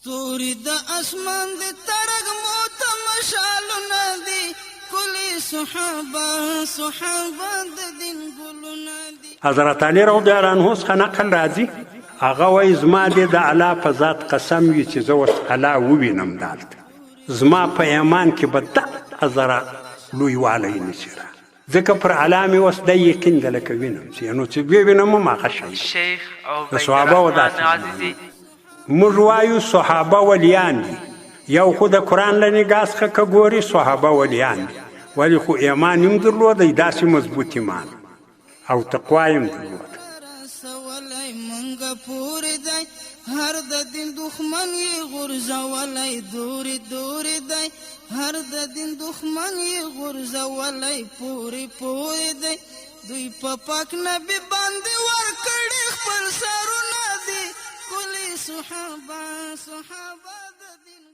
ستوري د اسمان د ترګ موت مشالونه دي کلی صحابه د دین ګلونه دي. حضرت علی رضی الله عنه څخه نقل راځي هغه وایي زما دې د الله په ذات قسم وي چې زه اوس الله ووینم دلته زما په ایمان کې به دغه ذره لویوالی نشي را ځکه پر الله مې اوس دا یقین ده لکه وینم چې نو چې ووینم هم هغه شی د صحابهو داسې موږ وایو صحابه ولیان دي یو خو د قرآن له نګاه څخه که ګوري صحابه ولیان دي ولې خو ایمان هم درلوده داسې مضبوط ایمان او تقوا هم درلوده. هر د دین دښمن یې غورځولی دورې دی هر د دین دښمن یې غورځولی پورې دی دوی په پاک نبي باندې ورکړي خپل سرونه دي کلی صحابه د دین